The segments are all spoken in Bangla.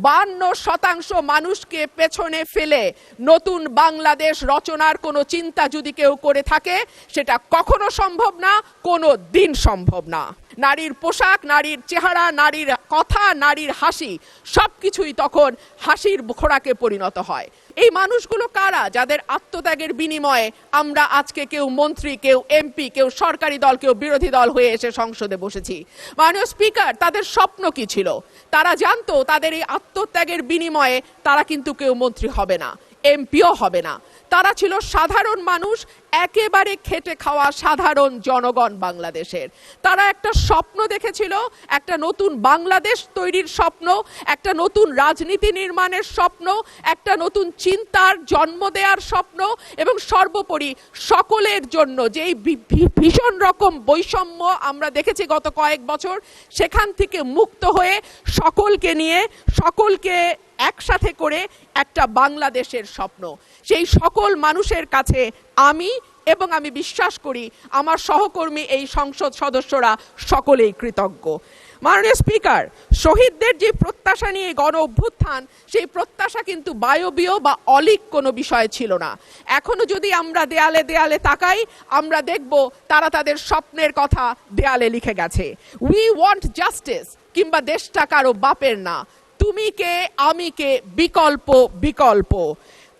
52% মানুষকে পেছনে ফেলে নতুন বাংলাদেশ রচনার কোনো চিন্তা যদি কেউ করে থাকে সেটা কখনো সম্ভব না, কোনো দিন সম্ভব না। নারীর পোশাক, নারীর চেহারা, নারীর কথা, নারীর হাসি সবকিছুই তখন হাসির খোরাকে পরিণত হয়। এই মানুষগুলো কারা যাদের আত্মত্যাগের বিনিময়ে আমরা আজকে কেউ মন্ত্রী, কেউ এমপি, কেউ সরকারি দল, কেউ বিরোধী দল হয়ে এসে সংসদে বসেছি? মাননীয় স্পিকার, তাদের স্বপ্ন কি ছিল? তারা জানতো তাদের এই আত্মত্যাগের বিনিময়ে তারা কিন্তু কেউ মন্ত্রী হবে না, এমপিও হবে না। তারা ছিল সাধারণ মানুষ, একেবারে খেটে খাওয়া সাধারণ জনগণ বাংলাদেশের। তারা একটা স্বপ্ন দেখেছিল, একটা নতুন বাংলাদেশ তৈরির স্বপ্ন, একটা নতুন রাজনীতি নির্মাণের স্বপ্ন, একটা নতুন চিন্তার জন্ম দেওয়ার স্বপ্ন, এবং সর্বোপরি সকলের জন্য যেই ভীষণ রকম বৈষম্য আমরা দেখেছি গত কয়েক বছর, সেখান থেকে মুক্ত হয়ে সকলকে নিয়ে, সকলকে একসাথে করে একটা বাংলাদেশের স্বপ্ন। সেই সকল মানুষের কাছে আমি এবং আমি বিশ্বাস করি আমার সহকর্মী এই সংসদ সদস্যরা সকলেই কৃতজ্ঞ। মাননীয় স্পিকার, শহীদদের যে প্রত্যাশা নিয়ে গণ অভ্যুত্থান, সেই প্রত্যাশা কিন্তু বায়বীয় বা অলীক কোনো বিষয় ছিল না। এখনো যদি আমরা দেয়ালে দেয়ালে তাকাই, আমরা দেখব তারা তাদের স্বপ্নের কথা দেয়ালে লিখে গেছে। উই ওয়ান্ট জাস্টিস, কিংবা দেশটা কারো বাপের না, তুমি কে আমি কে, বিকল্প বিকল্প।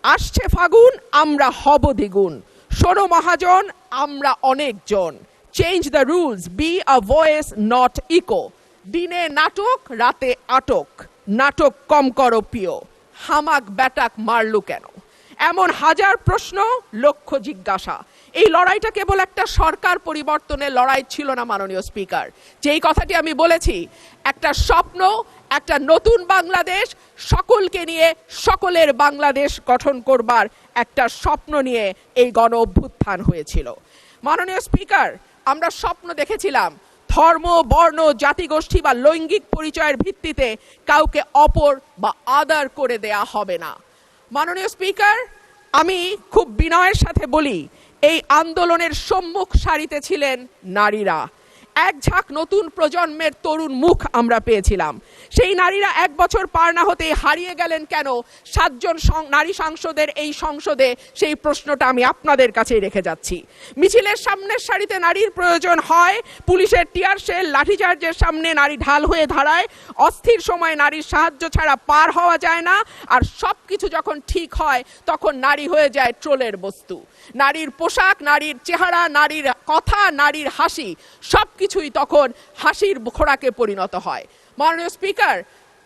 আসছে ফাগুন, আমরা হব দ্বিগুণ। শোনো মহাজন, আমরা অনেকজন। Change the rules, be a voice not echo. দিনে নাটক, রাতে আটক, নাটক কম করো প্রিয়। হামাক ব্যাটাক মারলু কেন? এমন হাজার প্রশ্ন, লক্ষ জিজ্ঞাসা। এই লড়াইটা কেবল একটা সরকার পরিবর্তনের লড়াই ছিল না মাননীয় স্পিকার। যেই কথাটি আমি বলেছি, একটা স্বপ্ন, একটা নতুন বাংলাদেশ, সকলকে নিয়ে সকলের বাংলাদেশ গঠন করবার একটা স্বপ্ন নিয়ে এই গণ অভ্যুত্থান হয়েছিল। মাননীয় স্পিকার, আমরা স্বপ্ন দেখেছিলাম ধর্ম, বর্ণ, জাতিগোষ্ঠী বা লৈঙ্গিক পরিচয়ের ভিত্তিতে কাউকে অপর বা আদার করে দেয়া হবে না। মাননীয় স্পিকার, আমি খুব বিনয়ের সাথে বলি, এই আন্দোলনের সম্মুখ সারিতে ছিলেন নারীরা। এক ঝাঁক নতুন প্রজন্মের তরুণ মুখ আমরা পেয়েছিলাম। সেই নারীরা 1 বছর পার না হতে হারিয়ে গেলেন কেন 7 জন নারী সাংসদের এই সংসদে, সেই প্রশ্নটা আমি আপনাদের কাছেই রেখে যাচ্ছি। মিছিলের সামনের সারিতে নারীর প্রয়োজন হয়, পুলিশের টিয়ার শেল, লাঠিচার্জের সামনে নারী ঢাল হয়ে দাঁড়ায়। অস্থির সময় নারীর সাহায্য ছাড়া পার হওয়া যায় না, আর সব কিছু যখন ঠিক হয় তখন নারী হয়ে যায় ট্রোলের বস্তু। নারীর পোশাক, নারীর চেহারা, নারীর কথা, নারীর হাসি সবকিছুই তখন হাসির খোরাকে পরিণত হয়। মাননীয় স্পিকার,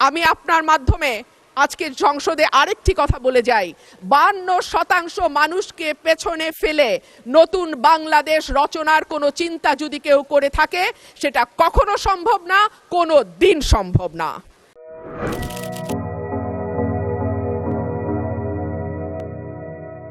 আমি আপনার মাধ্যমে আজকে সংসদে আরেকটি কথা বলে যাই। 52% মানুষকে পেছনে ফেলে নতুন বাংলাদেশ রচনার কোনো চিন্তা যদি কেউ করে থাকে সেটা কখনো সম্ভব না, কোনো দিন সম্ভব না।